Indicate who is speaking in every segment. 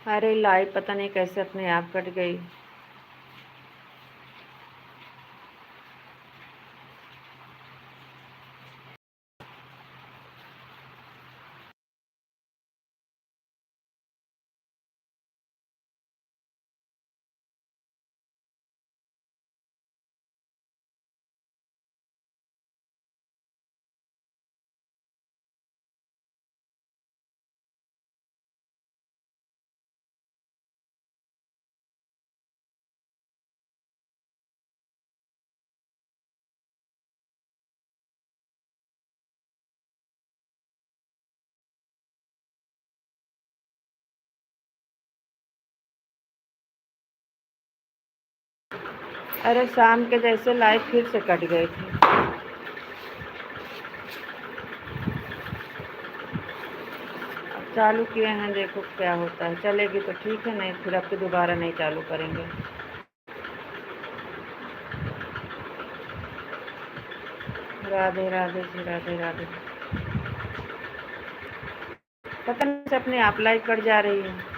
Speaker 1: अरे लाइव पता नहीं कैसे अपने आप कट गई। अरे शाम के जैसे लाइव फिर से कट गए थे। अब चालू किए हैं, देखो क्या होता है। चलेगी तो ठीक है, नहीं फिर अब तो दोबारा नहीं चालू करेंगे। राधे राधे जी, राधे राधे। पता नहीं अपने आप लाइव कट जा रही है।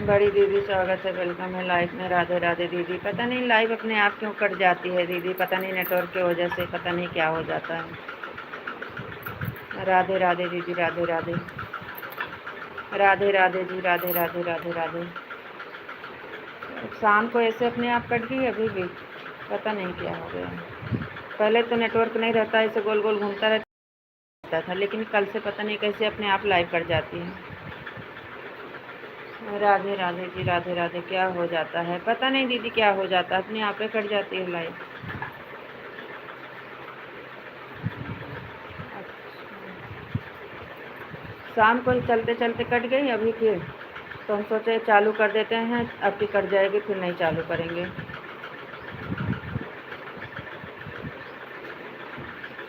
Speaker 1: बड़ी दीदी स्वागत है, वेलकम है लाइव में। राधे राधे दीदी। पता नहीं लाइव अपने आप क्यों कट जाती है दीदी, पता नहीं नेटवर्क की वजह से, पता नहीं क्या हो जाता है। राधे राधे दीदी, राधे राधे। राधे राधे जी, राधे राधे, राधे राधे। शाम को ऐसे अपने आप कट गई अभी भी, पता नहीं क्या हो गया। पहले तो नेटवर्क नहीं रहता, ऐसे गोल गोल घूमता रहता था, लेकिन कल से पता नहीं कैसे अपने आप लाइव कट जाती है। राधे राधे जी, राधे राधे। क्या हो जाता है पता नहीं दीदी, क्या हो जाता है, अपने आप पे कट जाती है लाइव। शाम को ही चलते चलते कट गई अभी फिर, तो हम सोचे चालू कर देते हैं, अब भी कट जाएगी फिर नहीं चालू करेंगे।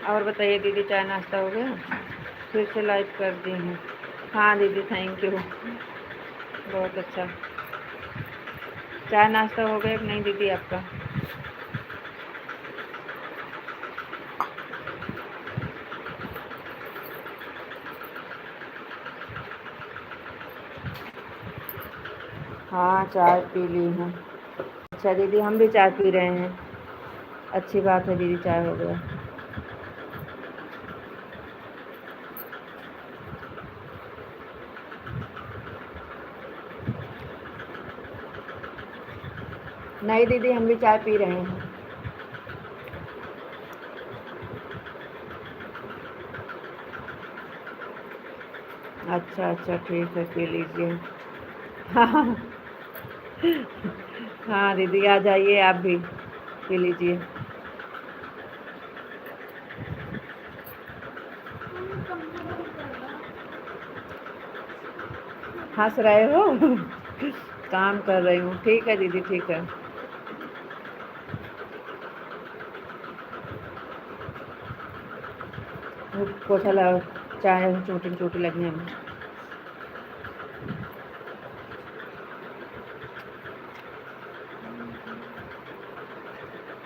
Speaker 1: और बताइए दीदी, चाय नाश्ता हो गया? फिर से लाइव कर दी हूँ। हाँ दीदी, थैंक यू, बहुत अच्छा। चाय नाश्ता हो गया कि नहीं दीदी आपका? हाँ चाय पी ली हूँ। अच्छा दीदी, हम भी चाय पी रहे हैं। अच्छी बात है दीदी, चाय हो गया। नहीं दीदी, हम भी चाय पी रहे हैं। अच्छा अच्छा, ठीक है, पी लीजिए। हाँ हाँ दीदी, आ जाइए आप भी, पी लीजिए। हंस रहे हो? काम कर रही हूँ। ठीक है दीदी, ठीक है। पोछा लगाओ, चाय चोटी चोटी लगने में।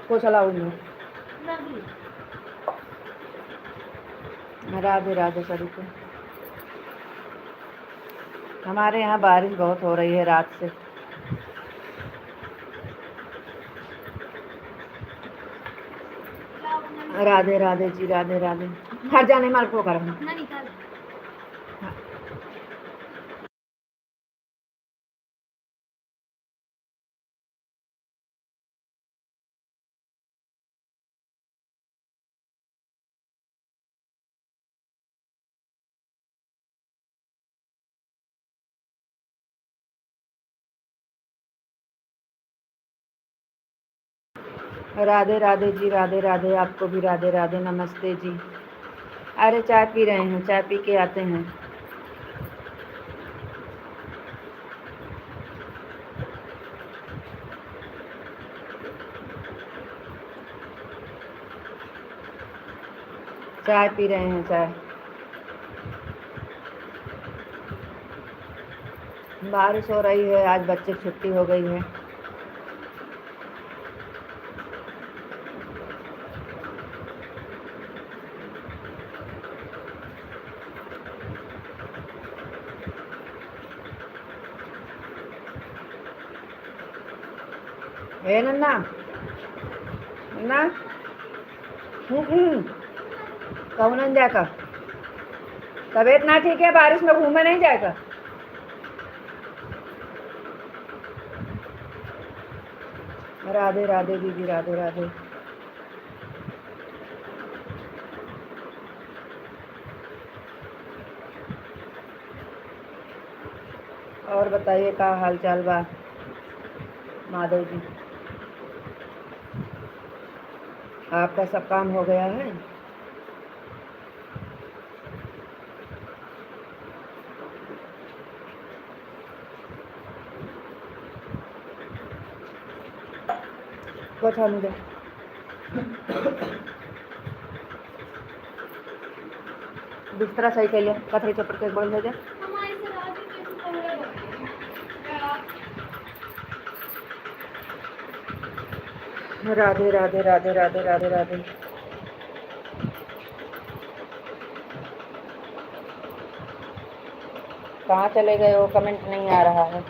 Speaker 1: पोछा लाओ इन्हें। राधे राधे सभी को। हमारे यहाँ बारिश बहुत हो रही है रात से। राधे राधे जी, राधे राधे। हट जाने मार को कर। राधे राधे जी, राधे राधे। आपको भी राधे राधे, नमस्ते जी। अरे चाय पी रहे हैं, चाय पी के आते हैं। चाय पी रहे हैं, चाय। बारिश हो रही है, आज बच्चे छुट्टी हो गई है। ए नन्ना, नन्ना, कहूँ नहीं जाकर, तबीयत ना ठीक है, बारिश में घूमे नहीं जाएगा। राधे राधे दीदी, राधे राधे। और बताइए क्या हाल चाल बा माधव जी? आपका सब काम हो गया है? कुछ मुझे बिस्तरा सही कर लिया, कथरी चपड़ के बोल भेजा। राधे राधे राधे राधे राधे राधे। कहाँ चले गए हो? कमेंट नहीं आ रहा है।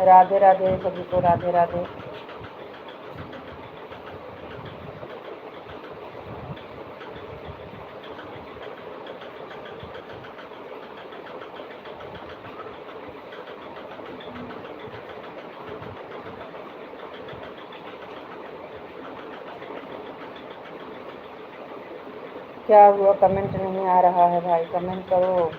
Speaker 1: राधे राधे सभी को, राधे राधे। क्या हुआ? कमेंट नहीं आ रहा है भाई, कमेंट करो।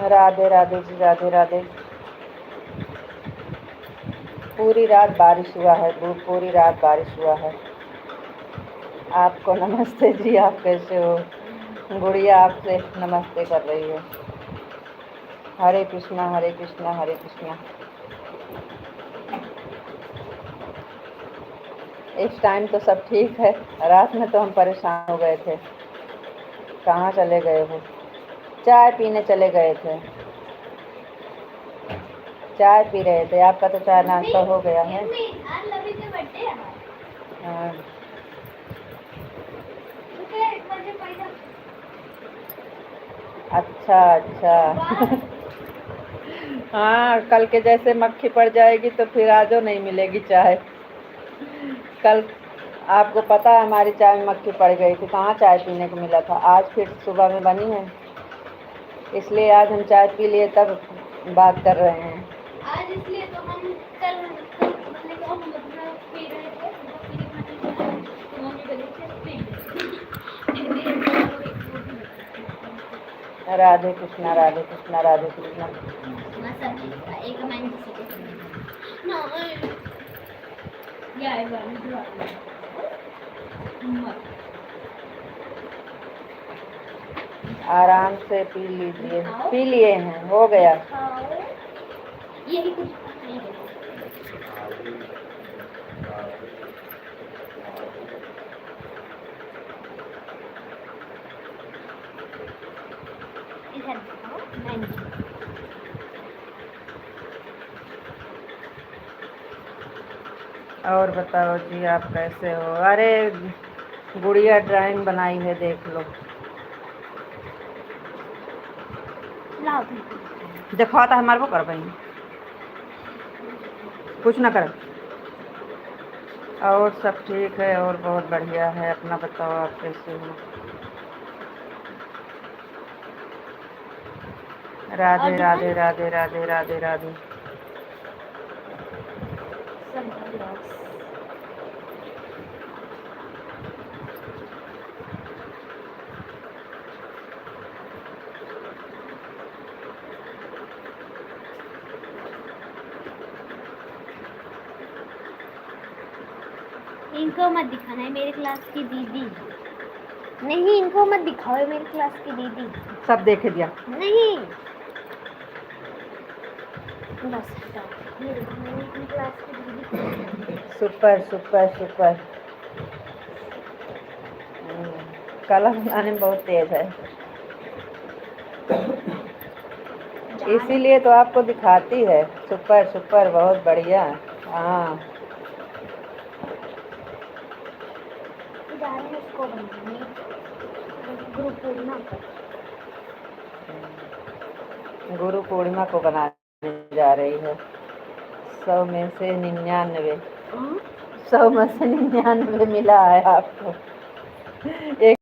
Speaker 1: राधे राधे जी, राधे राधे। पूरी रात बारिश हुआ है, पूरी रात बारिश हुआ है। आपको नमस्ते जी, आप कैसे हो? गुड़िया आपसे नमस्ते कर रही है। हरे कृष्णा हरे कृष्णा हरे कृष्णा। इस टाइम तो सब ठीक है, रात में तो हम परेशान हो गए थे। कहाँ चले गए हो? चाय पीने चले गए थे, चाय पी रहे थे। आपका तो चाय नाश्ता हो गया है। हाँ। अच्छा अच्छा। हाँ, कल के जैसे मक्खी पड़ जाएगी तो फिर आजो नहीं मिलेगी चाय। कल आपको पता है हमारी चाय में मक्खी पड़ गई थी, कहाँ चाय पीने को मिला था। आज फिर सुबह में बनी है, इसलिए आज हम चाय पी लिए तब बात कर रहे हैं। आज इसलिए तो हम कल हम अपना पी रहे थे, राधे कृष्णा राधे कृष्णा राधे कृष्णा। आराम से पी लीजिए। पी लिए हैं, हो गया। यही कुछ और बताओ जी, आप कैसे हो? अरे गुड़िया ड्राइंग बनाई है, देख लो। देखो तो हमारे को कर पाएंगे, कुछ ना कर। और सब ठीक है, और बहुत बढ़िया है। अपना बताओ, आप कैसे हो? राधे राधे राधे राधे राधे राधे।
Speaker 2: इनको मत दिखाना है, मेरी क्लास की दीदी। नहीं, इनको मत दिखाओ, है मेरी क्लास की दीदी।
Speaker 1: सब देख दिया?
Speaker 2: नहीं, बस ये देखो, मेरी क्लास की दीदी।
Speaker 1: Super super super. कलर बनाने में बहुत तेज है, इसीलिए तो आपको दिखाती है। सुपर सुपर, बहुत बढ़िया। हाँ,
Speaker 2: गुरु पूर्णिमा पर।
Speaker 1: गुरु पूर्णिमा को बनाने जा रही है। 100 में से 99, 100 में से 99 मिला है आपको। एक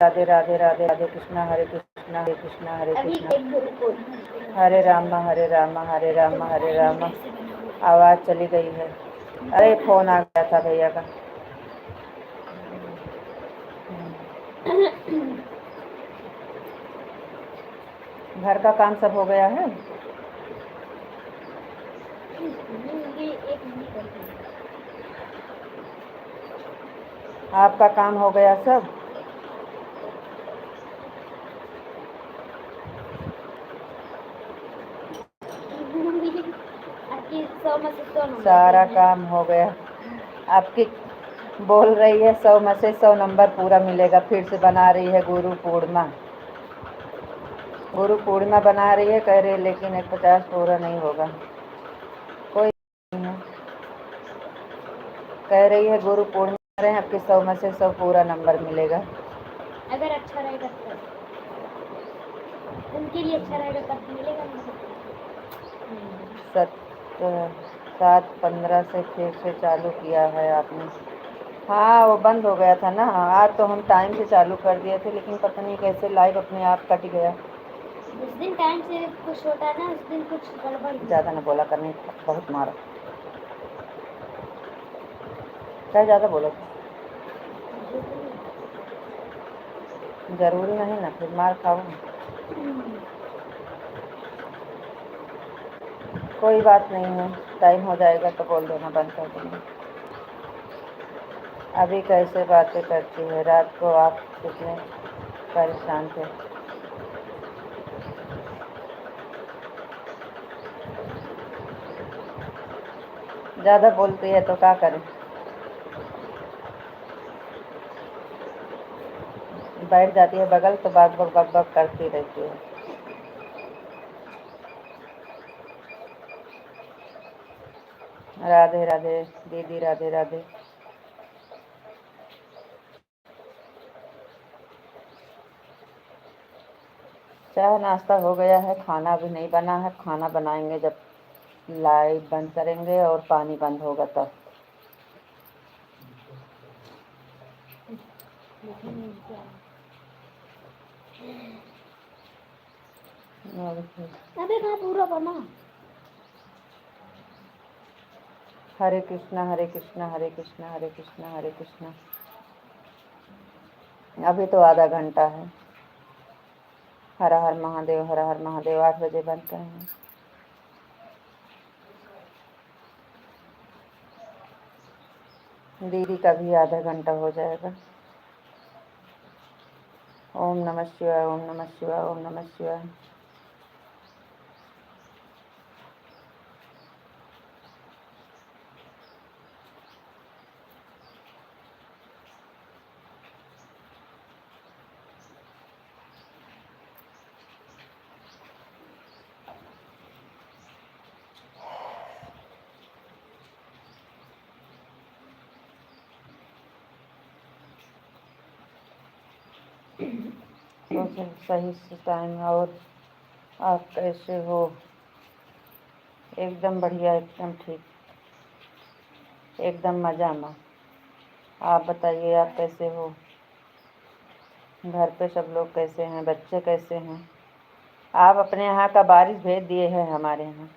Speaker 1: राधे राधे राधे राधे कृष्णा हरे कृष्णा हरे कृष्णा हरे कृष्णा हरे राम हरे राम हरे राम हरे राम। आवाज़ चली गई है। अरे फोन आ गया था भैया का। घर का काम सब हो गया है। आपका काम हो गया सब। सारा काम हो गया। आपकी बोल रही है 100 में से 100 नंबर पूरा मिलेगा। फिर से बना रही है गुरु पूर्णिमा। गुरु पूर्णिमा बना रही है, कह रही है लेकिन 50 पूरा नहीं होगा। कोई नहीं है, कह रही है गुरु पूर्णिमा रहे आपके 100 में से 100 पूरा नंबर मिलेगा।
Speaker 2: अगर अच्छा रहेगा तब उनके लिए अच्छा रहेगा तब मिलेगा।
Speaker 1: 7:15 से फिर से चालू किया है आपने। हाँ वो बंद हो गया था ना। आज तो हम टाइम से चालू कर दिए थे, लेकिन पता नहीं कैसे लाइव अपने आप कट गया।
Speaker 2: उस दिन टाइम से कुछ होता है ना, उस दिन कुछ गड़बड़।
Speaker 1: ज़्यादा ना बोला करने, बहुत मारा। क्या ज़्यादा बोला था? जरूरी नहीं ना, फिर मार खाओ। कोई बात नहीं है, टाइम हो जाएगा तो बोल देना, बंद कर देंगे। अभी कैसे बातें करती है। रात को आप कितने परेशान थे। ज़्यादा बोलती है तो क्या करें। बैठ जाती है बगल तो बक बक बक बक करती रहती है। राधे राधे दीदी, राधे राधे। चाय नाश्ता हो गया है, खाना भी नहीं बना है। खाना बनाएंगे जब लाइट बंद करेंगे और पानी बंद होगा तब।
Speaker 2: अबे कहाँ पूरा बना।
Speaker 1: हरे कृष्णा हरे कृष्णा हरे कृष्णा हरे कृष्णा हरे कृष्णा। अभी तो आधा घंटा है। हर हर महादेव, हर हर महादेव। 8 बजे बंद करेंगे। दीदी का भी आधा घंटा हो जाएगा। ओम नमः शिवाय, ओम नमः शिवाय, ओम नमः शिवाय। तो सही से टाइम। और आप कैसे हो? एकदम बढ़िया, एकदम ठीक, एकदम मज़ा में। आप बताइए, आप कैसे हो? घर पे सब लोग कैसे हैं? बच्चे कैसे हैं? आप अपने यहाँ का बारिश भेज दिए हैं हमारे यहाँ।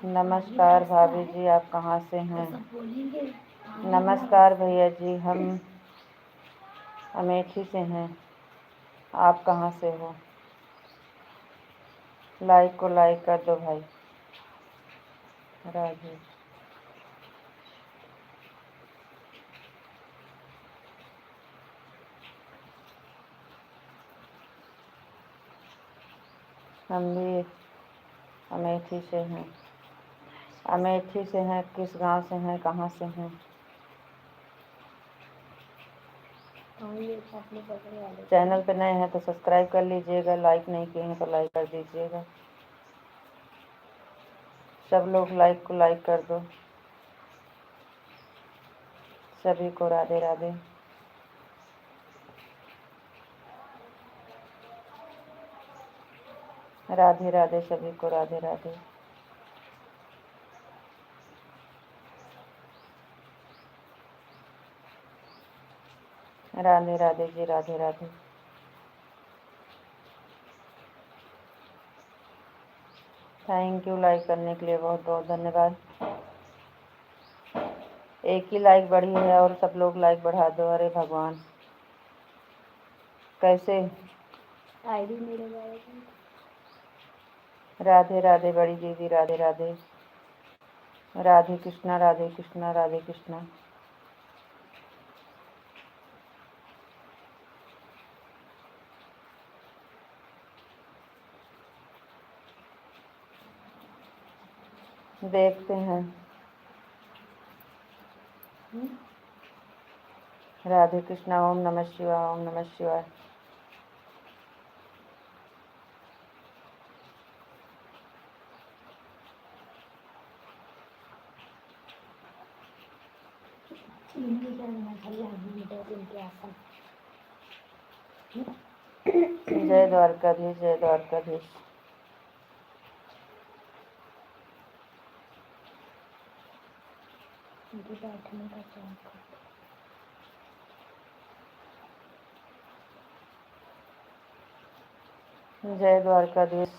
Speaker 1: नमस्कार भाभी जी, आप कहाँ से हैं? नमस्कार भैया जी, हम अमेठी से हैं। आप कहाँ से हो? लाइक को लाइक कर दो भाई। राधे। हम भी अमेठी से हैं। अमेठी से हैं? किस गांव से हैं? कहाँ से हैं? चैनल पे नए हैं तो सब्सक्राइब कर लीजिएगा, लाइक नहीं किए हैं तो लाइक कर दीजिएगा। सब लोग लाइक को लाइक कर दो। सभी को राधे राधे। राधे राधे, सभी को Radhe Radhe. Radhe Radhe ji, Radhe Radhe. Thank you like करने के लिए, बहुत बहुत धन्यवाद। एक ही लाइक बढ़ी है और सब लोग लाइक बढ़ा दो। अरे भगवान, कैसे?
Speaker 2: आईडी मेरे बारे में।
Speaker 1: राधे राधे बड़ी दीदी, राधे राधे। राधे कृष्णा, राधे कृष्णा, राधे कृष्णा। देखते हैं। राधे कृष्णा। ओम नमः शिवाय, ओम नमः शिवाय। जय द्वारकाधीश, जय द्वारकाधीश।
Speaker 2: बैठने का चयन कर।
Speaker 1: जय द्वारकाधीश।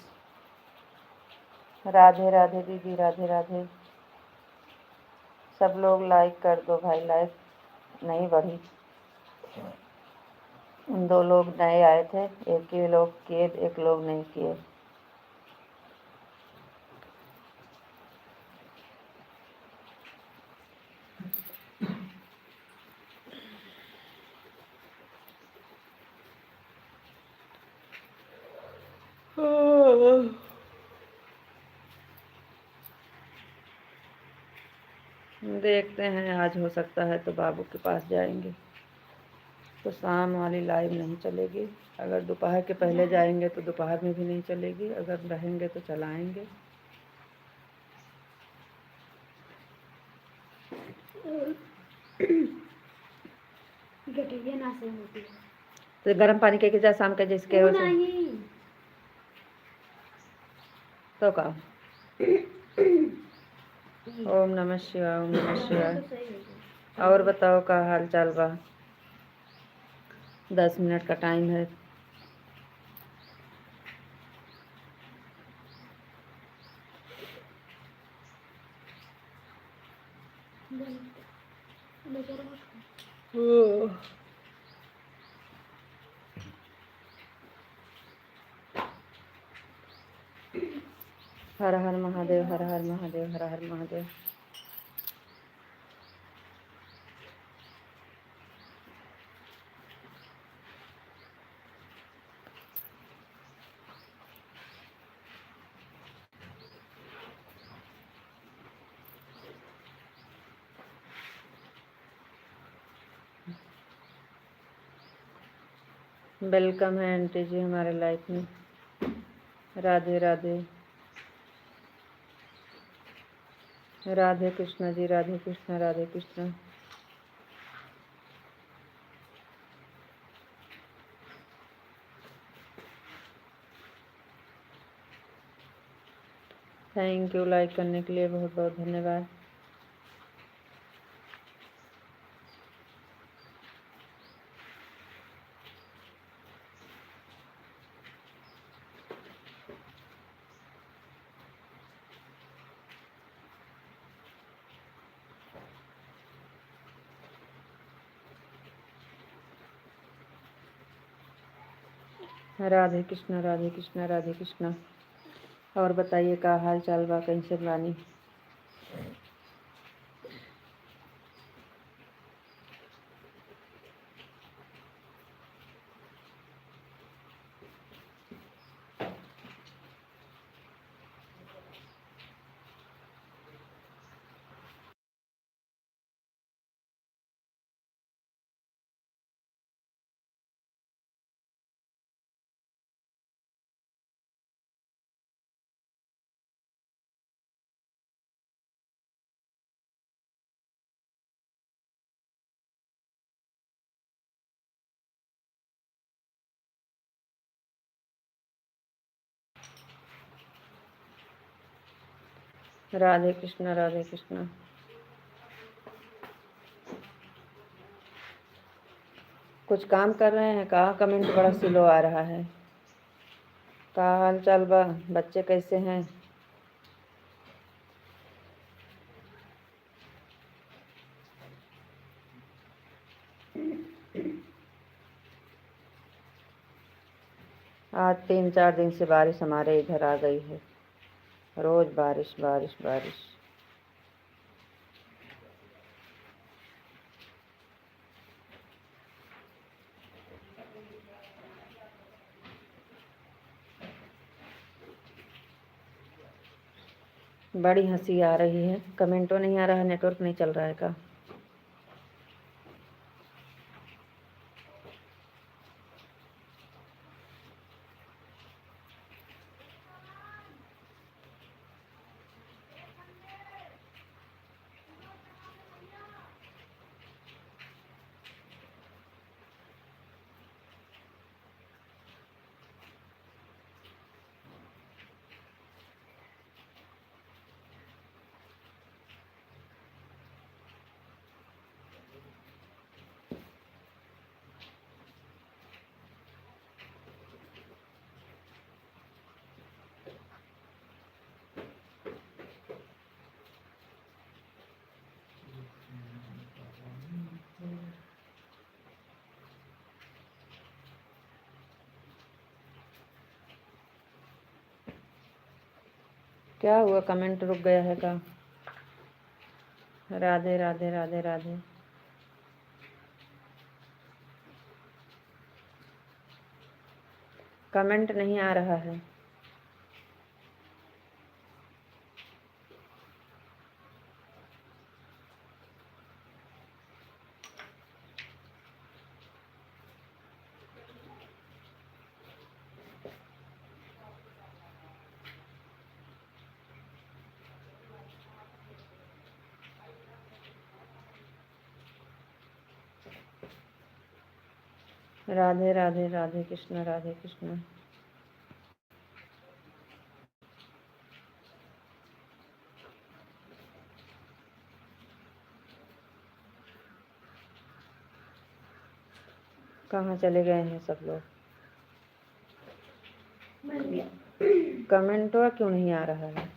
Speaker 1: राधे राधे दीदी, राधे राधे। सब लोग लाइक कर दो भाई, लाइक नहीं बढ़ी। 2 लोग नए आए थे, एक ही लोग किए, एक लोग नहीं किए। देखते हैं, आज हो सकता है तो बाबू के पास जाएंगे, तो शाम वाली लाइव नहीं चलेगी। अगर दोपहर के पहले जाएंगे तो दोपहर में भी नहीं चलेगी, अगर रहेंगे तो चलाएंगे।
Speaker 2: गठिया ना से होती है
Speaker 1: तो गर्म पानी के जा शाम के जिसके हो
Speaker 2: नहीं
Speaker 1: तो का। ओम नमः शिवाय, ओम नमः शिवाय। और बताओ का हाल चाल बा? 10 मिनट का टाइम है। हर हर महादेव, हर हर महादेव, हर हर महादेव। वेलकम है आंटी जी हमारे लाइफ में। Radhe Radhe. Radhe Krishna ji, Radhe Krishna, Radhe Krishna. Thank you, like करने के लिए बहुत बहुत धन्यवाद। राधे कृष्णा, राधे कृष्णा, राधे कृष्णा। और बताइए का हाल चाल बा, कैसे बानी? राधे कृष्णा, राधे कृष्णा। कुछ काम कर रहे हैं? कहाँ कमेंट बड़ा स्लो आ रहा है। का हाल चाल बा? बच्चे कैसे हैं? आज 3-4 दिन से बारिश हमारे इधर आ गई है। रोज बारिश बारिश बारिश। बड़ी हंसी आ रही है। कमेंटो नहीं आ रहा है, नेटवर्क नहीं चल रहा है का? क्या हुआ, कमेंट रुक गया है का? राधे राधे राधे राधे। कमेंट नहीं आ रहा है। राधे राधे राधे कृष्णा, राधे कृष्णा। कहाँ चले गए हैं सब लोग? कमेंट क्यों नहीं आ रहा है?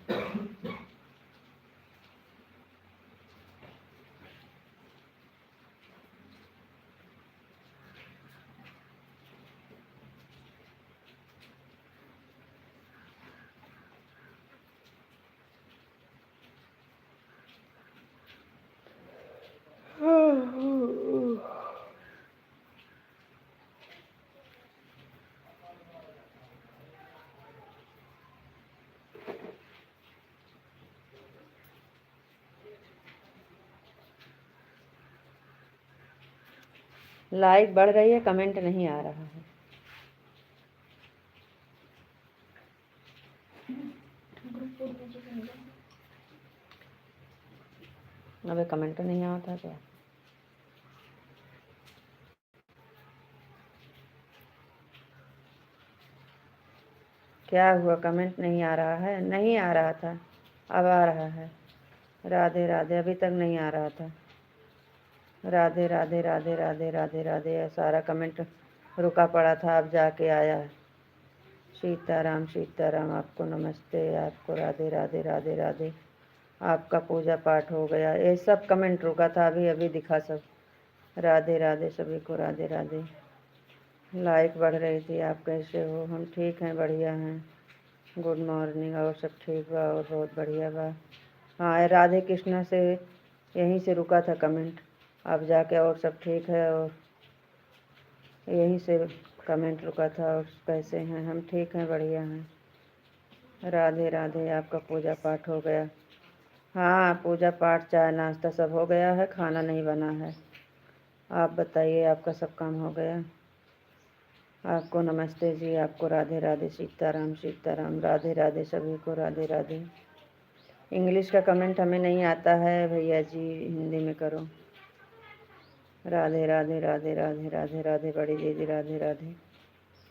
Speaker 1: लाइक बढ़ रही है, कमेंट नहीं आ रहा है। अबे कमेंट नहीं आता क्या? क्या हुआ, कमेंट नहीं आ रहा है? नहीं आ रहा था, अब आ रहा है। राधे राधे, अभी तक नहीं आ रहा था। राधे राधे राधे राधे राधे राधे, सारा कमेंट रुका पड़ा था, अब जाके आया है। सीताराम सीताराम, आपको नमस्ते, आपको राधे राधे राधे राधे, आपका पूजा पाठ हो गया। ये सब कमेंट रुका था, अभी अभी दिखा सब। राधे राधे सभी को, राधे राधे। लाइक बढ़ रही थी। आप कैसे हो? हम ठीक हैं, बढ़िया हैं। Good morning. और सब ठीक बा? और बहुत बढ़िया बा। हाँ, राधे कृष्णा से यहीं से रुका था कमेंट, अब जाके और सब ठीक है। और यहीं से कमेंट रुका था। और कैसे हैं? हम ठीक हैं, बढ़िया हैं। राधे राधे, आपका पूजा पाठ हो गया? हाँ, पूजा पाठ चाय नाश्ता सब हो गया है, खाना नहीं बना है। आप बताइए, आपका सब काम हो गया? आपको नमस्ते जी, आपको राधे राधे, सीताराम सीताराम, राधे राधे सभी को, राधे राधे। इंग्लिश का कमेंट हमें नहीं आता है भैया जी, हिंदी में करो। राधे राधे राधे राधे राधे राधे, बड़ी दीदी राधे राधे।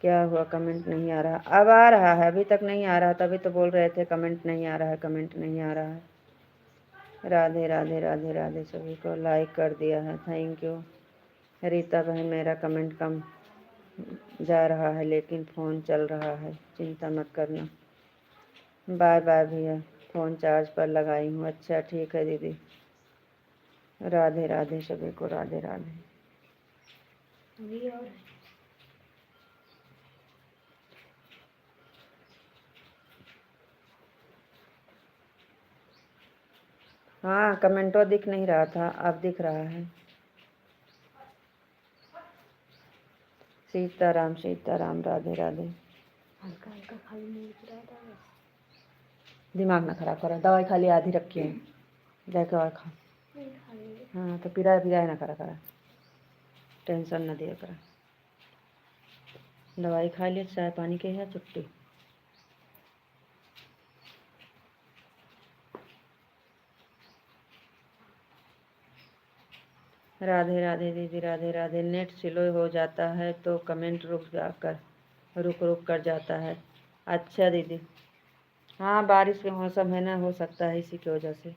Speaker 1: क्या हुआ, कमेंट नहीं आ रहा? अब आ रहा है, अभी तक नहीं आ रहा, तभी तो बोल रहे थे कमेंट नहीं आ रहा है, कमेंट नहीं आ रहा है। राधे राधे राधे राधे सभी को, लाइक कर दिया है, थैंक यू। रीता बहन, मेरा कमेंट कम जा रहा है लेकिन फ़ोन चल रहा है, चिंता मत करना। बाय बाय भैया, फ़ोन चार्ज पर लगाई हूँ। अच्छा ठीक है दीदी। राधे राधे सभी को, राधे राधे। हाँ, कमेंटो दिख नहीं रहा था, अब दिख रहा है। सीताराम सीताराम, राधे राधे।
Speaker 2: हल्का हल्का खाली मुंह गिरा था बस।
Speaker 1: दिमाग ना खराब करा, दवाई खाली आधी रखी है, जाके और खा।
Speaker 2: नहीं खाएंगे।
Speaker 1: हाँ तो पिराए पिराए ना करा, टेंशन ना दिया करा। दवाई खा लिया, चाय पानी के है छुट्टी। राधे राधे दीदी, राधे राधे। नेट स्लो हो जाता है तो कमेंट रुक रुक कर जाता है। अच्छा दीदी, हाँ बारिश के मौसम है ना, हो सकता है इसी की वजह से।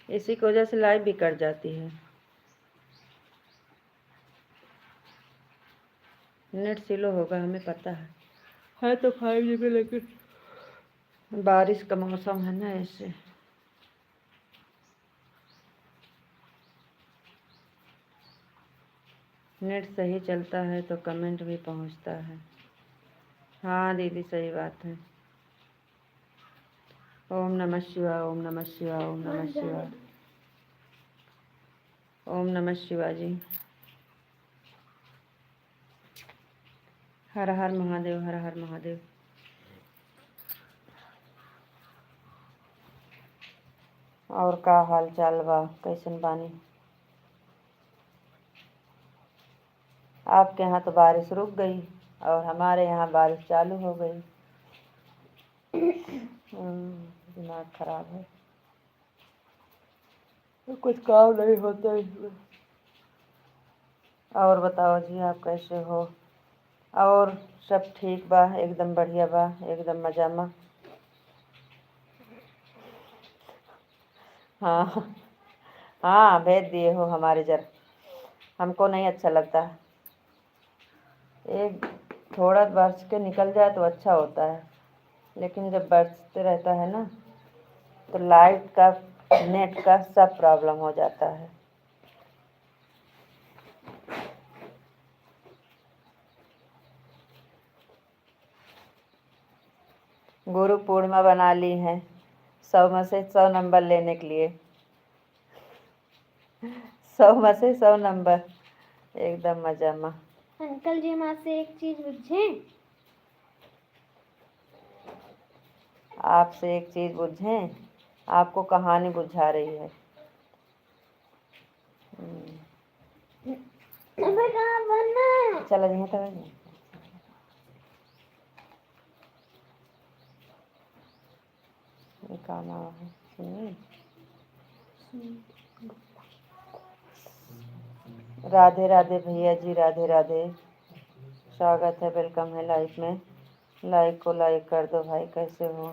Speaker 1: इसी की वजह से लाइव भी कट जाती है। नेट स्लो होगा, हमें पता है तो 5 GB, लेकिन बारिश का मौसम है ना, ऐसे। नेट सही चलता है तो कमेंट भी पहुंचता है। हाँ दीदी, सही बात है। ओम नमः शिवाय, ओम नमः शिवाय, ओम नमः शिवाय, ओम नमः शिवाय जी। हर हर महादेव, हर हर महादेव। और का हाल चाल बा, कैसन बानी? आपके यहाँ तो बारिश रुक गई और हमारे यहाँ बारिश चालू हो गई। दिमाग खराब है, तो कुछ काम नहीं होता इसमें। और बताओ जी, आप कैसे हो? और सब ठीक बा? एकदम बढ़िया बा, एकदम मजा में। हाँ हाँ, भेज दिए हो हमारे जर, हमको नहीं अच्छा लगता। एक थोड़ा बरस के निकल जाए तो अच्छा होता है, लेकिन जब बरसते रहता है ना तो लाइट का, नेट का सब प्रॉब्लम हो जाता है। गुरु पूर्णिमा बना ली है, 100 में से 100 नंबर लेने के लिए। 100 में से 100 नंबर, एकदम मजा में।
Speaker 2: अंकल जी, माँ से एक चीज पूछे?
Speaker 1: आपसे एक चीज बुझें? आपको कहानी बुझा रही है।
Speaker 2: कहाँ बनना?
Speaker 1: चलो यहाँ तक। ये काम आवा है, सुनिए। राधे राधे भैया जी, राधे राधे, स्वागत है, वेलकम है लाइव में। लाइक को लाइक कर दो भाई, कैसे हो?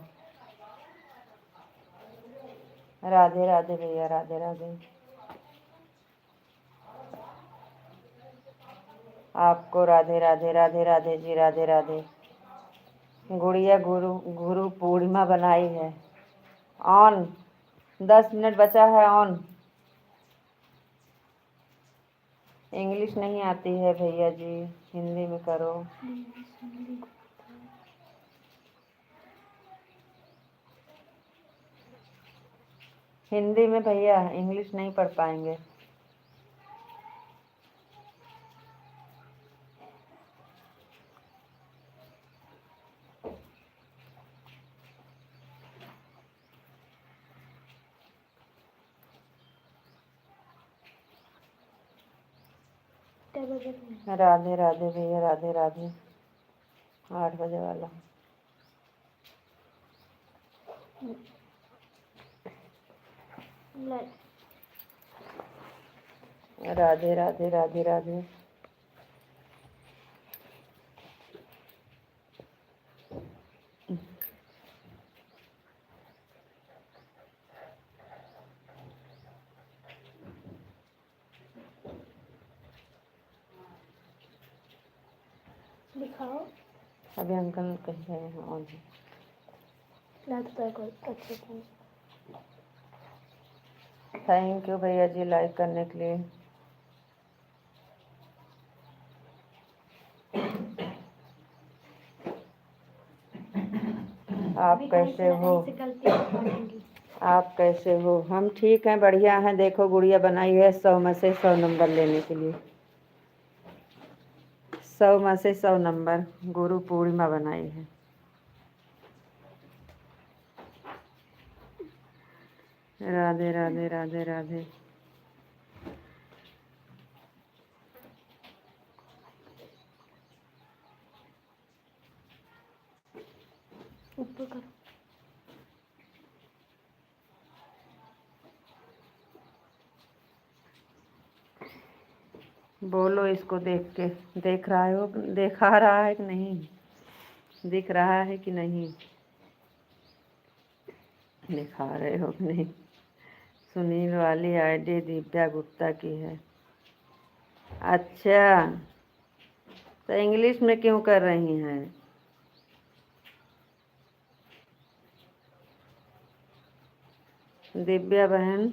Speaker 1: राधे राधे भैया, राधे राधे। आपको राधे राधे, राधे राधे जी, राधे राधे। गुड़िया गुरु गुरु पूर्णिमा बनाई है। ऑन 10 मिनट बचा है, ऑन। इंग्लिश नहीं आती है भैया जी, हिंदी में करो। हिंदी में भैया, इंग्लिश नहीं पढ़ पाएंगे। राधे राधे भैया, राधे राधे। 8 बजे वाला। राधे राधे, राधे राधे।
Speaker 2: दिखाओ।
Speaker 1: अभी अंकल कह रहे हैं ऑन है।
Speaker 2: अच्छे से।
Speaker 1: थैंक यू भैया जी लाइक करने के लिए। आप कैसे हो? आप कैसे हो? हम ठीक हैं, बढ़िया हैं। देखो गुड़िया बनाई है 100 में से 100 नंबर लेने के लिए। 100 में से 100 नंबर गुरु पूर्णिमा बनाई है। राधे राधे, राधे राधे।
Speaker 2: ऊपर करो।
Speaker 1: बोलो इसको देख के, देख रहा हो, देखा रहा है कि नहीं, दिख रहा है कि नहीं, दिखा रहे हो कि नहीं? सुनील वाली आईडी दिव्या गुप्ता की है। अच्छा, तो इंग्लिश में क्यों कर रही हैं? दिव्या बहन,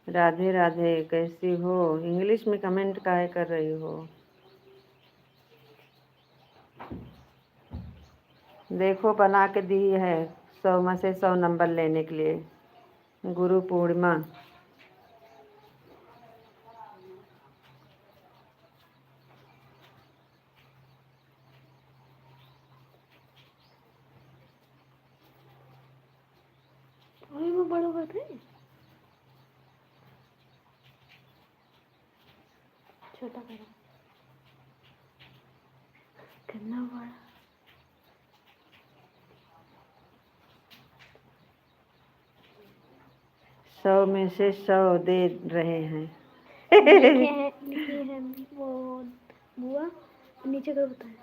Speaker 1: राधे राधे, कैसी हो? इंग्लिश में कमेंट काहे कर रही हो? देखो बना के दी है 100 में से 100 नंबर लेने के लिए, गुरु पूर्णिमा।
Speaker 2: वो बड़ा बात है, छोटा करो, कितना बड़ा।
Speaker 1: 100 में से 100 दे रहे हैं।
Speaker 2: लिखे हैं वो बुआ, नीचे करो बताए।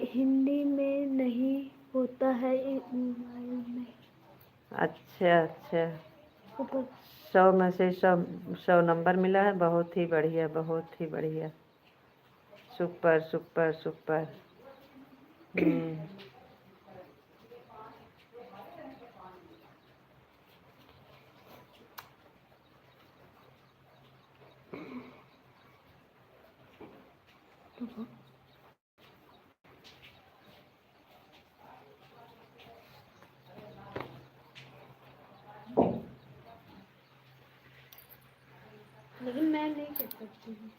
Speaker 2: हिंदी में नहीं होता है, मोबाइल में।
Speaker 1: अच्छा अच्छा,
Speaker 2: ऊपर
Speaker 1: 100 में से 100 नंबर मिला है। बहुत ही बढ़िया, बहुत ही बढ़िया, सुपर सुपर सुपर।
Speaker 2: लेकिन मैं नहीं कर सकती हूँ।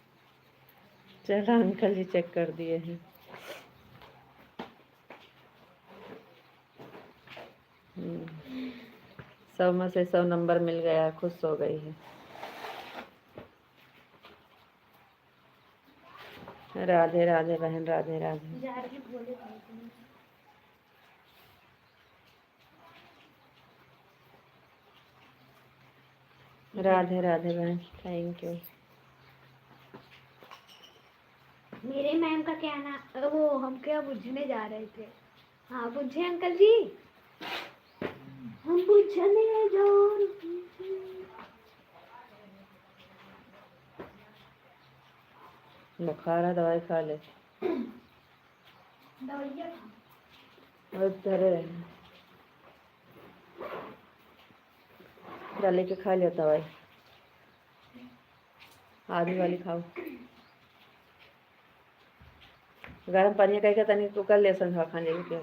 Speaker 1: चलो अंकल जी चेक कर दिए हैं। हम्म, 100 में से 100 नंबर मिल गया, खुश हो गई है। राधे राधे बहन, राधे राधे। राधे राधे बहन, थैंक यू।
Speaker 2: मेरे मैम का क्या नाम, वो हम क्या पूछने जा रहे थे? हाँ पूछे अंकल जी, हम पूछने जा रहे थे।
Speaker 1: बुखार है, दवाई खा ले।
Speaker 2: दवाइयाँ
Speaker 1: और धरे डाले के खा लिया दवाई, आधी वाली खाओ। गर्म पानी कह तनी तू कर ले संध्या खाने के।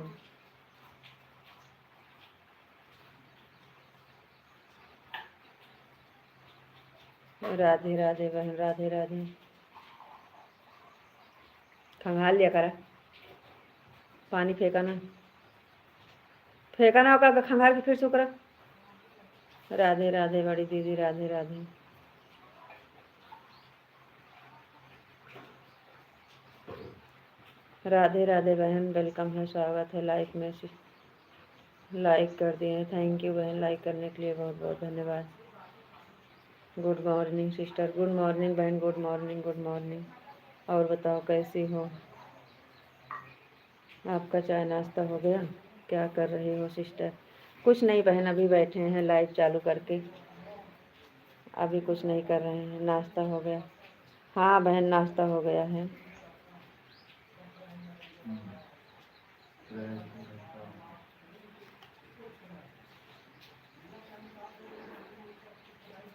Speaker 1: राधे राधे बहन, राधे राधे। खंगाल लिया करा, पानी फेंका ना, फेंका ना होगा, खंगाल के फिर से करा। राधे राधे बड़ी दीदी, राधे राधे। राधे राधे बहन, वेलकम है, स्वागत है। लाइक में से लाइक कर दिए, थैंक यू बहन, लाइक करने के लिए बहुत बहुत धन्यवाद। Good morning sister, good morning बहन, गुड मॉर्निंग, गुड मॉर्निंग। और बताओ कैसी हो? आपका चाय नाश्ता हो गया? क्या कर रही हो सिस्टर? कुछ नहीं बहन, अभी बैठे हैं लाइव चालू करके, अभी कुछ नहीं कर रहे हैं। नाश्ता हो गया? हाँ बहन, नाश्ता हो गया है।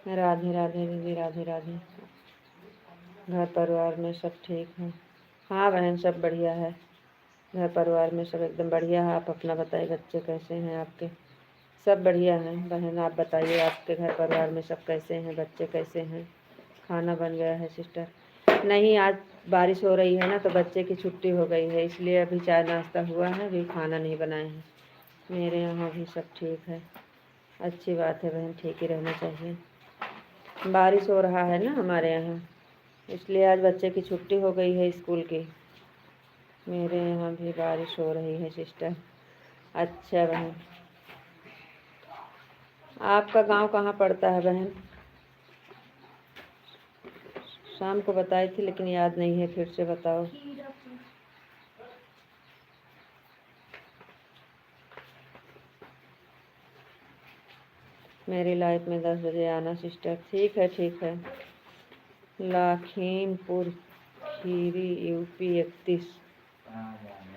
Speaker 1: राधे राधे दीदी, राधे राधे। घर परिवार में सब ठीक है? हाँ बहन, सब बढ़िया है, घर परिवार में सब एकदम बढ़िया है। आप अपना बताइए, बच्चे कैसे हैं आपके? सब बढ़िया हैं बहन, आप बताइए आपके घर परिवार में सब कैसे हैं, बच्चे कैसे हैं? खाना बन गया है सिस्टर? नहीं, आज बारिश हो रही है ना, तो बच्चे की छुट्टी हो गई है, इसलिए अभी चाय नाश्ता हुआ है, अभी खाना नहीं बनाए हैं। मेरे यहाँ भी सब ठीक है। अच्छी बात है बहन, ठीक ही रहना चाहिए। बारिश हो रहा है ना हमारे यहाँ, इसलिए आज बच्चे की छुट्टी हो गई है स्कूल की। मेरे यहाँ भी बारिश हो रही है सिस्टर। अच्छा बहन, आपका गांव कहाँ पड़ता है बहन? शाम को बताई थी लेकिन याद नहीं है, फिर से बताओ। मेरी लाइफ में 10 बजे आना सिस्टर, ठीक है ठीक है। लखीमपुर खीरी यूपी 31।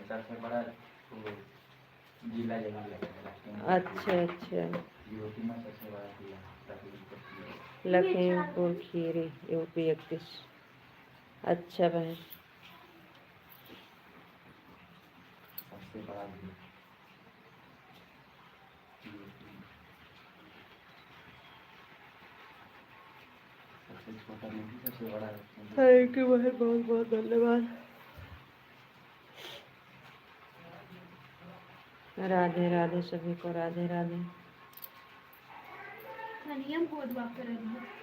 Speaker 3: सबसे बड़ा जिला यही है,
Speaker 1: अच्छा अच्छा,
Speaker 3: यूपी में सबसे बड़ा जिला
Speaker 1: लखीमपुर खीरी यूपी 31। अच्छा बहन,
Speaker 3: सबसे बड़ा जिला। सबसे छोटा नहीं, सबसे बड़ा।
Speaker 1: थैंक यू बहन, बहुत बहुत धन्यवाद। राधे राधे सभी को, राधे राधे।
Speaker 2: नियम बहुत बात कर रही है।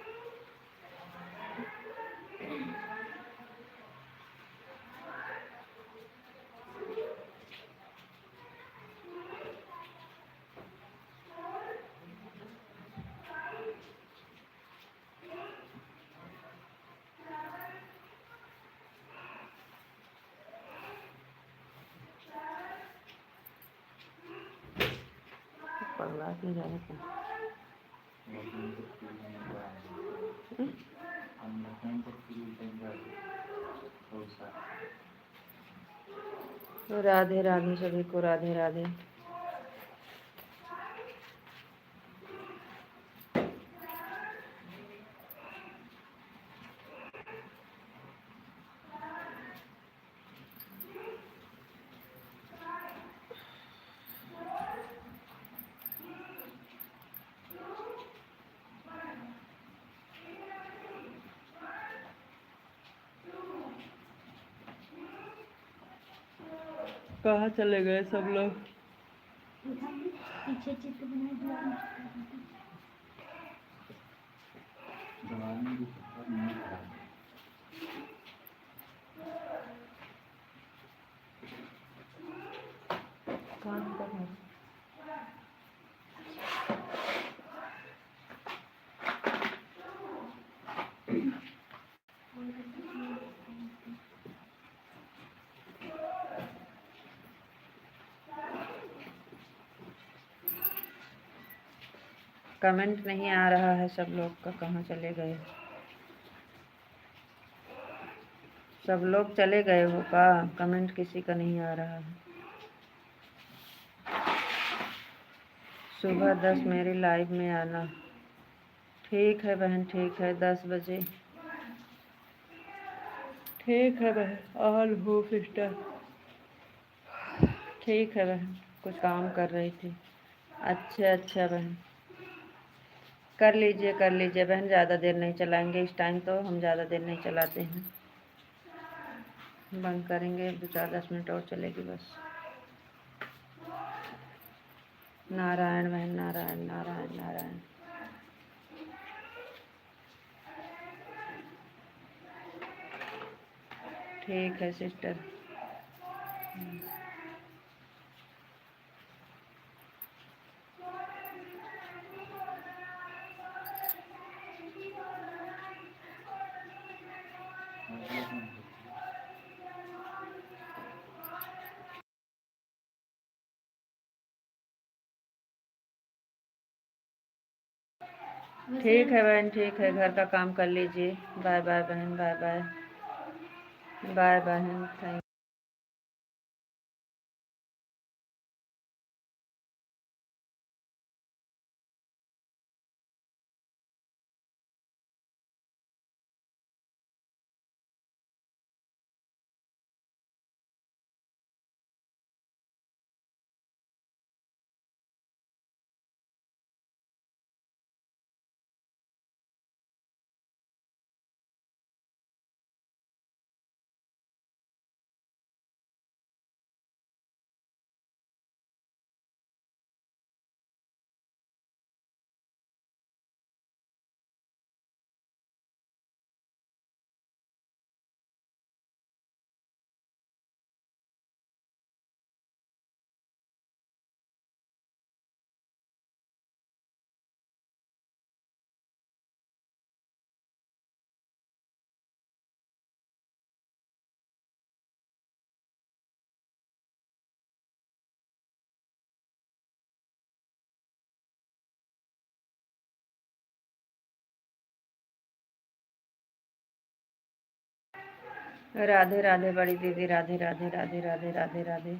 Speaker 1: पगला के जा रहे थे। राधे राधे सभी को, राधे राधे। कहाँ चले गए सब लोग?
Speaker 2: पीछे चित्र बना दिया।
Speaker 1: काम कर रहे। कमेंट नहीं आ रहा है सब लोग का, कहाँ चले गए? सब लोग चले गए हो का? कमेंट किसी का नहीं आ रहा है। सुबह 10 मेरी लाइव में आना। ठीक है बहन, ठीक है, 10 बजे। ठीक है बहन, ऑल हो सिस्टर। ठीक है बहन, कुछ काम कर रही थी। अच्छा अच्छा बहन, कर लीजिए बहन, ज़्यादा देर नहीं चलाएंगे इस टाइम, तो हम ज़्यादा देर नहीं चलाते हैं। बंद करेंगे, 2-4-10 मिनट और चलेगी बस। नारायण बहन, नारायण नारायण नारायण। ठीक है सिस्टर। ठीक है बहन, ठीक है, घर का काम कर लीजिए। बाय बाय बहन, बाय बाय। बाय बहन, थैंक। राधे राधे बड़ी दीदी, राधे राधे राधे राधे राधे राधे।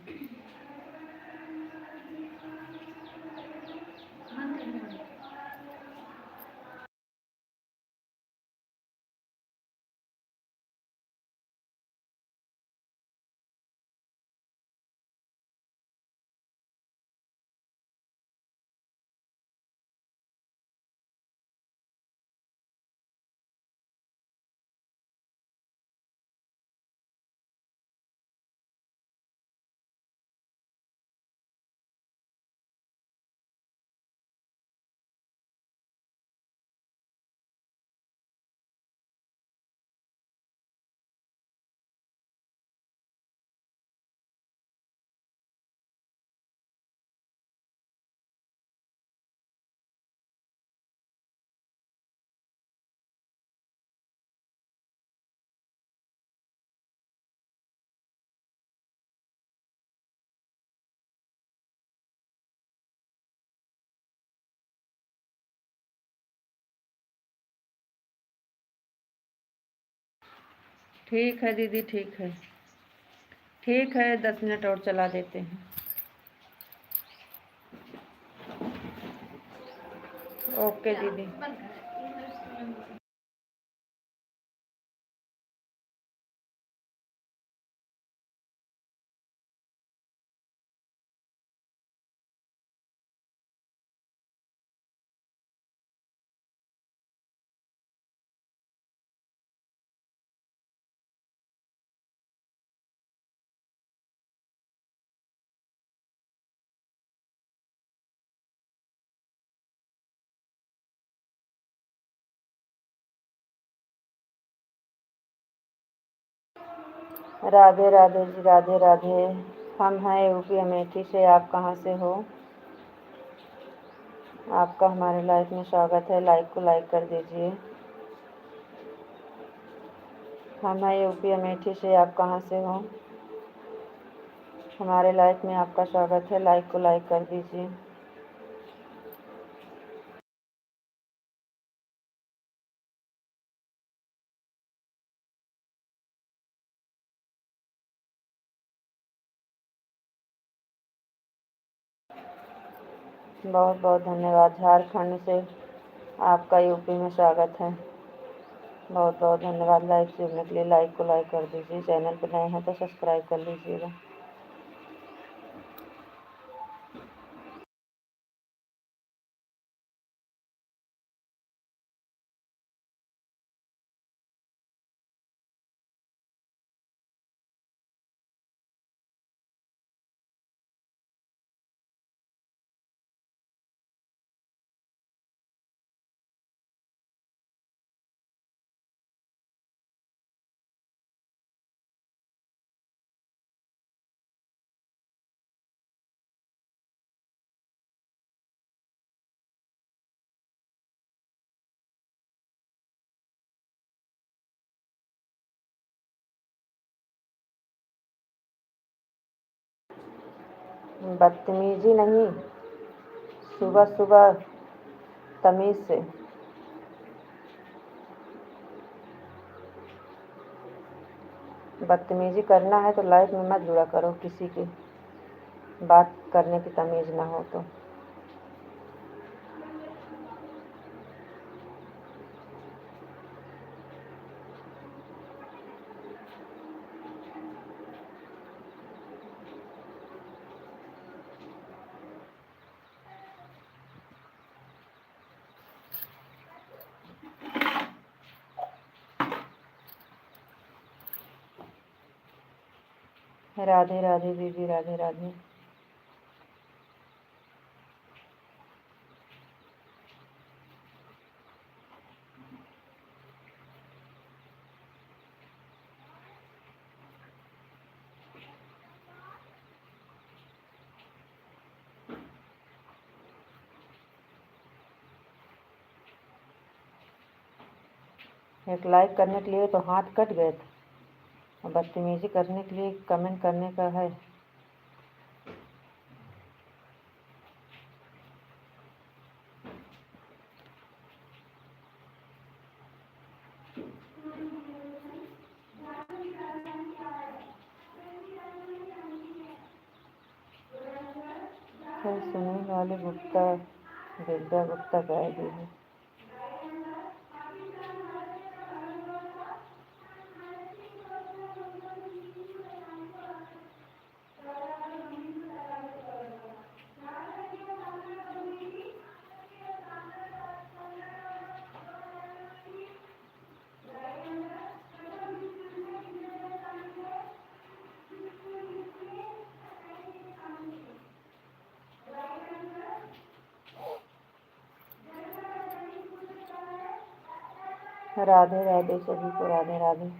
Speaker 1: ठीक है दीदी, ठीक है, ठीक है, 10 मिनट और चला देते हैं। ओके दीदी। राधे राधे जी, राधे राधे। हम हैं यूपी अमेठी से, आप कहाँ से हो? आपका हमारे लाइफ में स्वागत है, लाइक को लाइक कर दीजिए। हम हैं यूपी अमेठी से। आप कहाँ से हो? हमारे लाइफ में आपका स्वागत है। लाइक को लाइक कर दीजिए। बहुत बहुत धन्यवाद। झारखंड से आपका यूपी में स्वागत है। बहुत बहुत धन्यवाद। लाइव से जुड़ने के लिए लाइक को लाइक कर दीजिए। चैनल पर नए हैं तो सब्सक्राइब कर लीजिएगा। बदतमीजी नहीं, सुबह सुबह तमीज़ से। बदतमीजी करना है तो लाइफ में मत जुड़ा करो। किसी की बात करने की तमीज़ ना हो तो। राधे राधे दीदी, राधे राधे। एक लाइक करने के लिए तो हाथ कट गए थे, और बदतमीजी करने के लिए कमेंट करने का है। फिर सुनील वाले गुप्ता, विद्या गुप्ता कह दीजिए। राधे राधे सभी को, राधे राधे।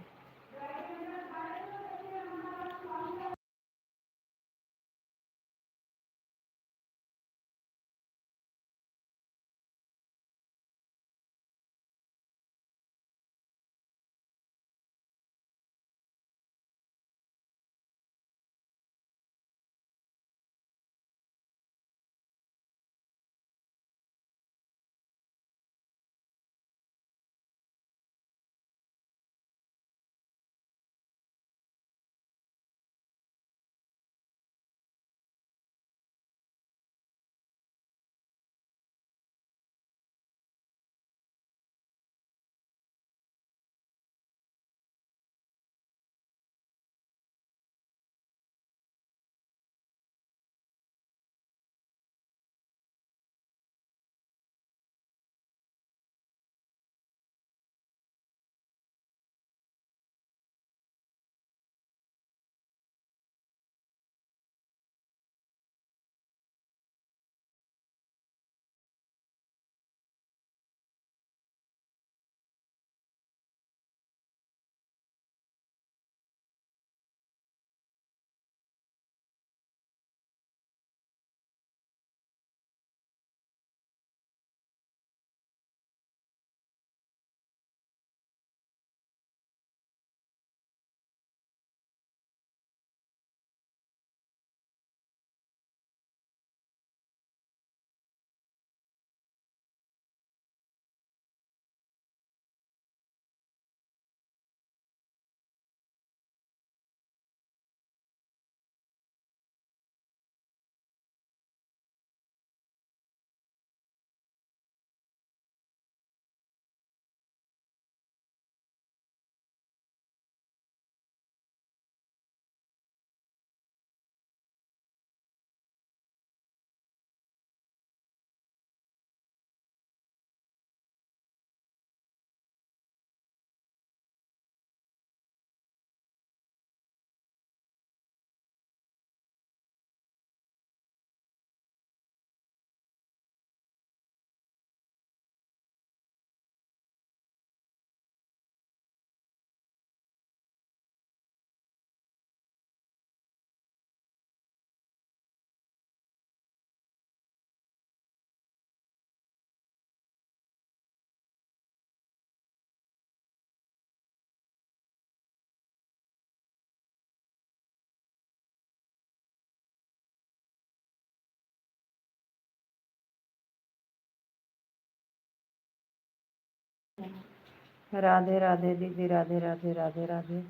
Speaker 1: राधे राधे दीदी, राधे राधे राधे राधे।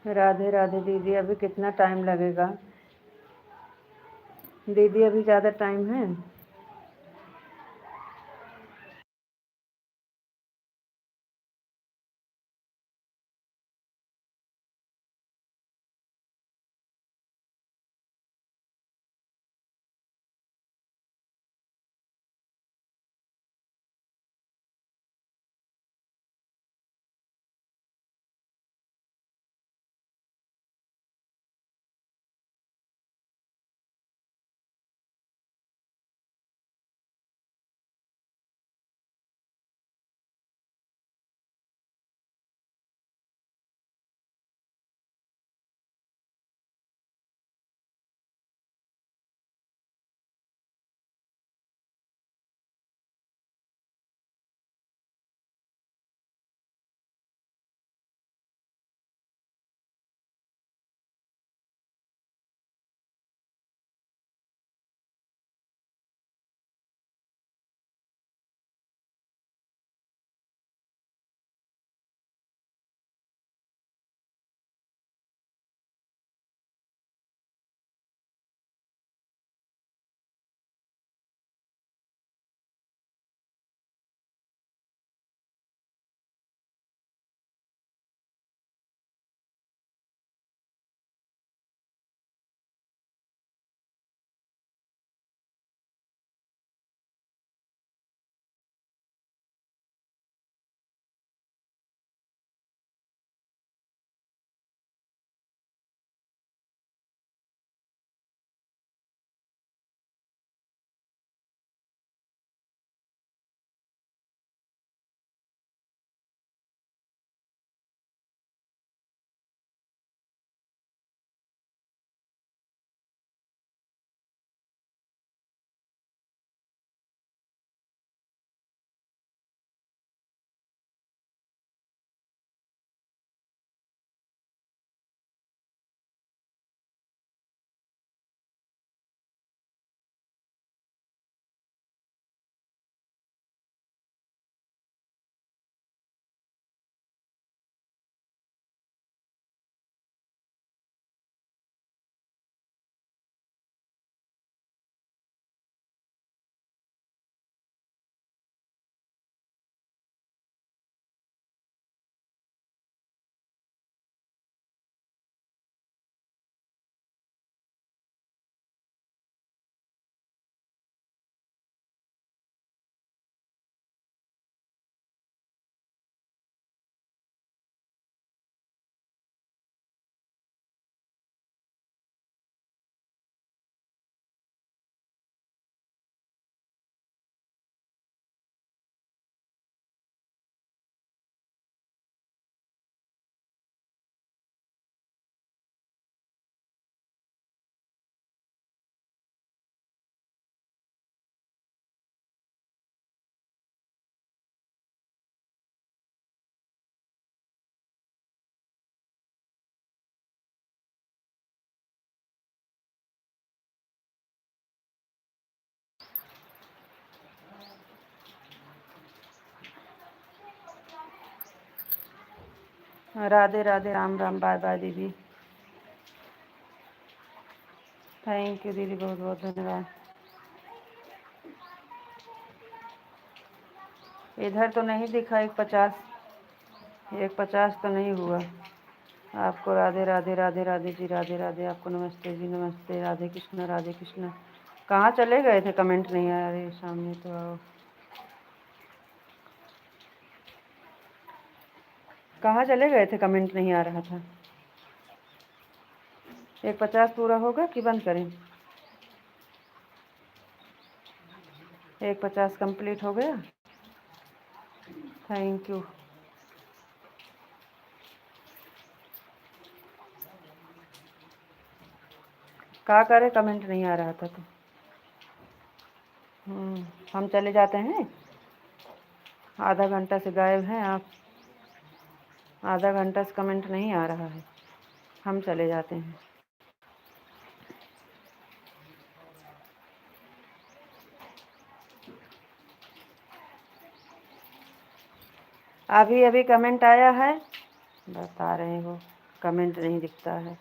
Speaker 1: राधे राधे दीदी, अभी कितना टाइम लगेगा दीदी? अभी ज़्यादा टाइम है? राधे राधे, राम राम, बाय बाय दीदी। थैंक यू दीदी, बहुत बहुत धन्यवाद। इधर तो नहीं दिखा 150, 150 तो नहीं हुआ। आपको राधे राधे, राधे राधे जी, राधे राधे। आपको नमस्ते जी, नमस्ते, राधे कृष्ण, राधे कृष्ण। कहाँ चले गए थे? कमेंट नहीं आ रहे सामने तो आओ। कहाँ चले गए थे? कमेंट नहीं आ रहा था। 150 पूरा होगा कि बंद करें? 150 कंप्लीट हो गया। Thank you. क्या करे? कमेंट नहीं आ रहा था तो हम चले जाते हैं। आधा घंटा से गायब हैं आप। आधा घंटा से कमेंट नहीं आ रहा है, हम चले जाते हैं। अभी अभी कमेंट आया है, बता रहे हो कमेंट नहीं दिखता है।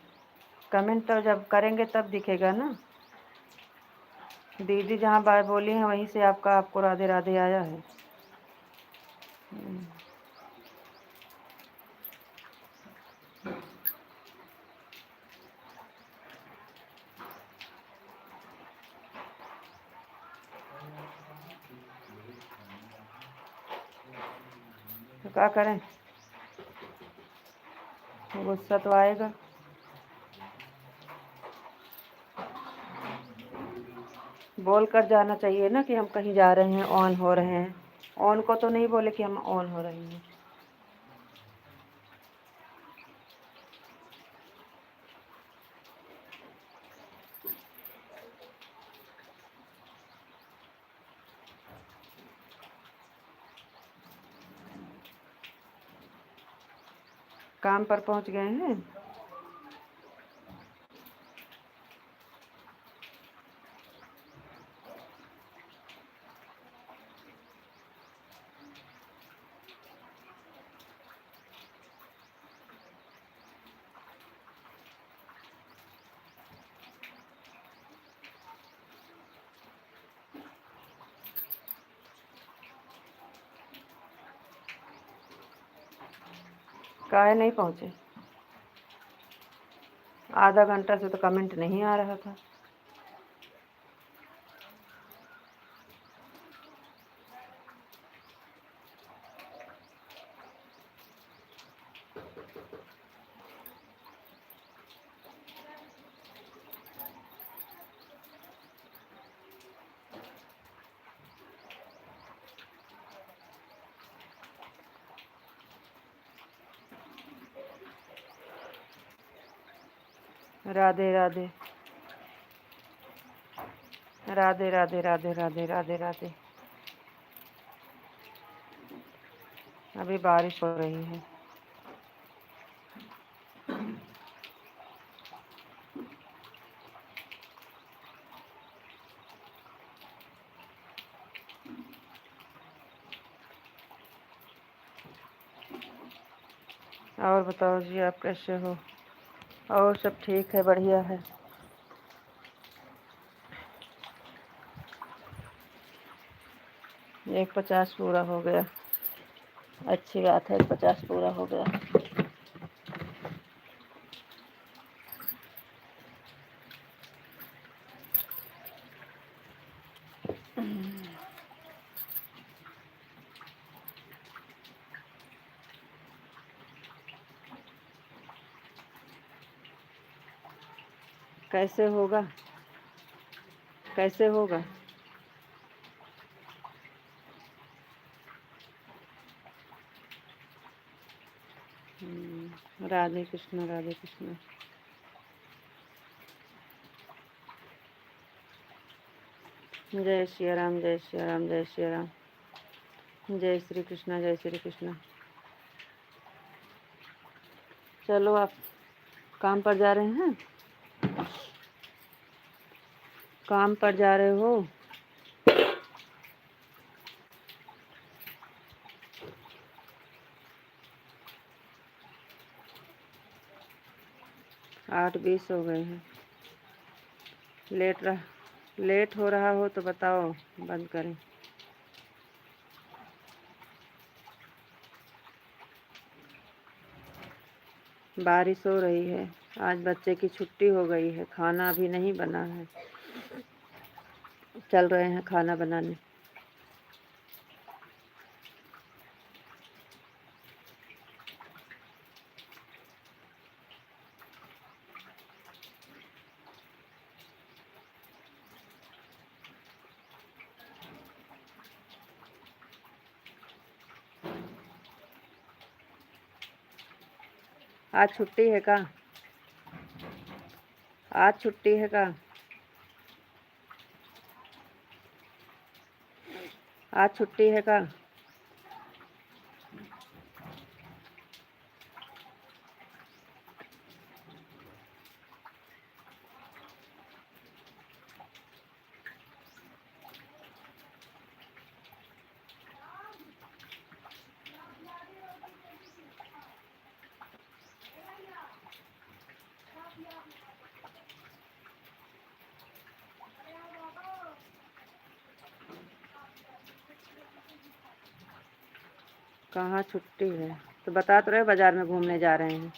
Speaker 1: कमेंट तो जब करेंगे तब दिखेगा ना। दीदी जहाँ बात बोली है वहीं से आपको राधे राधे आया है। तो क्या करें? गुस्सा तो आएगा। बोल कर जाना चाहिए ना कि हम कहीं जा रहे हैं, ऑन हो रहे हैं। ऑन को तो नहीं बोले कि हम ऑन हो रहे हैं। काम पर पहुंच गए हैं। काहे नहीं पहुंचे? आधा घंटा से तो कमेंट नहीं आ रहा था। राधे राधे, राधे राधे, राधे राधे, राधे राधे। अभी बारिश हो रही है। और बताओ जी, आप कैसे हो? और सब ठीक है, बढ़िया है। एक 50 पूरा हो गया। अच्छी बात है, 50 पूरा हो गया। कैसे होगा? कैसे होगा? राधे कृष्ण, राधे कृष्ण। जय श्री राम, जय श्री राम, जय श्री राम। जय श्री कृष्ण, जय श्री कृष्ण। चलो, आप काम पर जा रहे हैं? काम पर जा रहे हो? 8:20 हो गए हैं। लेट हो रहा हो तो बताओ, बंद करें। बारिश हो रही है। आज बच्चे की छुट्टी हो गई है। खाना अभी नहीं बना है। चल रहे हैं खाना बनाने। आज छुट्टी है का? आज छुट्टी है का? आज छुट्टी है का? कहाँ छुट्टी है? तो बता तो रहे बाजार में घूमने जा रहे हैं।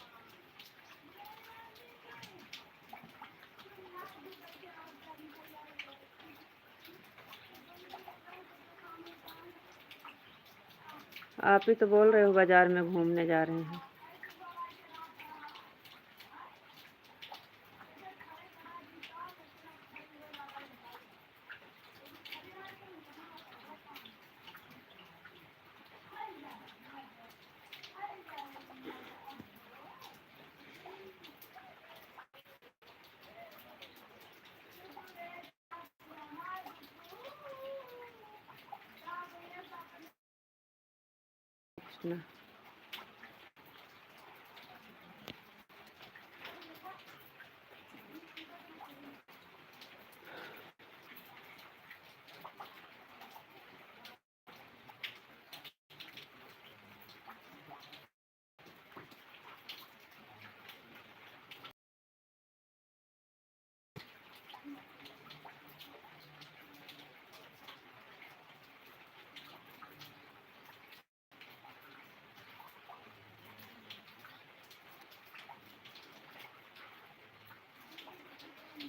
Speaker 1: आप ही तो बोल रहे हो बाजार में घूमने जा रहे हैं।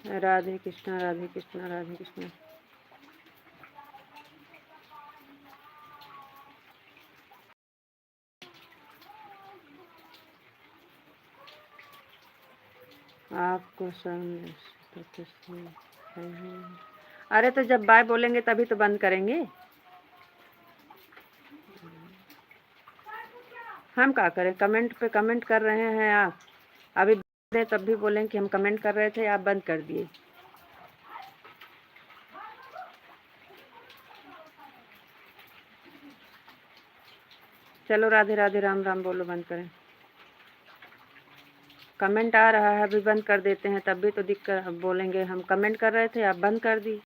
Speaker 1: कृष्णा, राधे कृष्णा, राधे कृष्णा, राधे कृष्णा। आपको समझ तो किसने है? अरे तो जब बाय बोलेंगे तभी तो बंद करेंगे। हम क्या करें? कमेंट पे कमेंट कर रहे हैं आप। अभी दें तब भी बोलें कि हम कमेंट कर रहे थे, आप बंद कर दिए। चलो राधे राधे, राम राम बोलो, बंद करें। कमेंट आ रहा है, अभी बंद कर देते हैं, तब भी तो दिक्कत। बोलेंगे हम कमेंट कर रहे थे, आप बंद कर दी।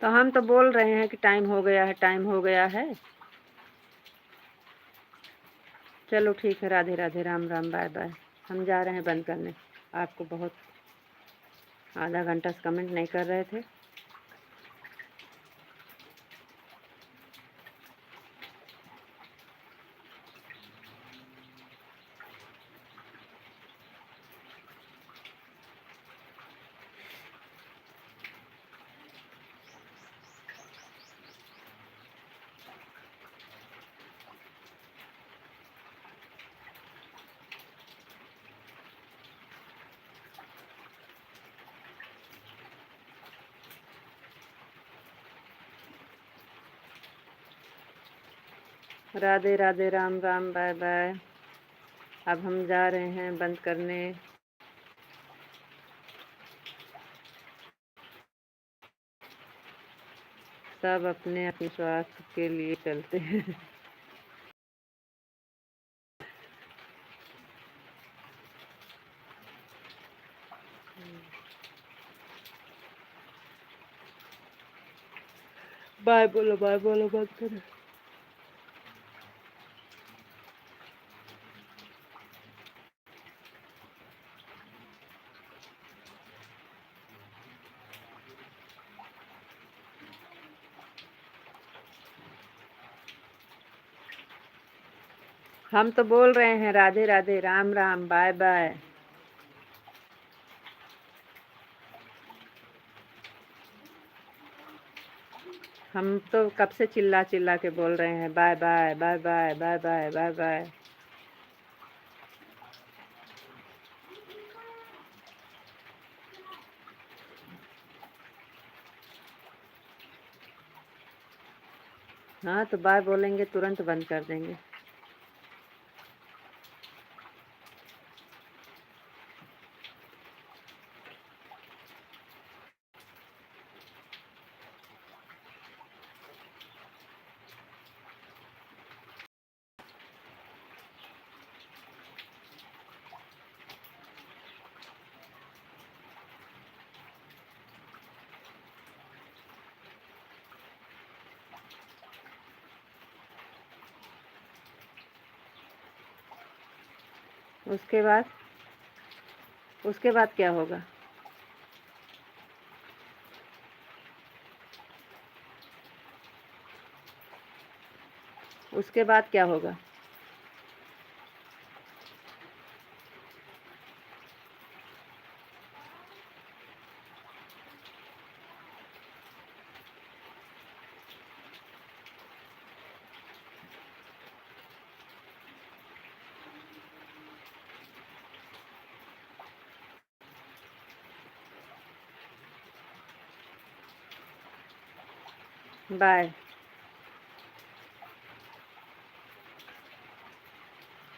Speaker 1: तो हम तो बोल रहे हैं कि टाइम हो गया है, टाइम हो गया है। चलो ठीक है, राधे राधे, राम राम, बाय बाय। हम जा रहे हैं बंद करने। आपको बहुत आधा घंटा से कमेंट नहीं कर रहे थे। Radhe Radhe, Ram Ram, bye bye. अब हम जा रहे हैं बंद करने। सब अपने अपने स्वास्थ्य के लिए चलते हैं। बाय बोलो, बाय बोलो, बंद करो। हम तो बोल रहे हैं राधे राधे, राम राम, बाय बाय। हम तो कब से चिल्ला चिल्ला के बोल रहे हैं bye bye, bye bye, bye bye, bye bye. हाँ तो बाय बोलेंगे तुरंत बंद कर देंगे। उसके बाद क्या होगा? उसके बाद क्या होगा? बाय।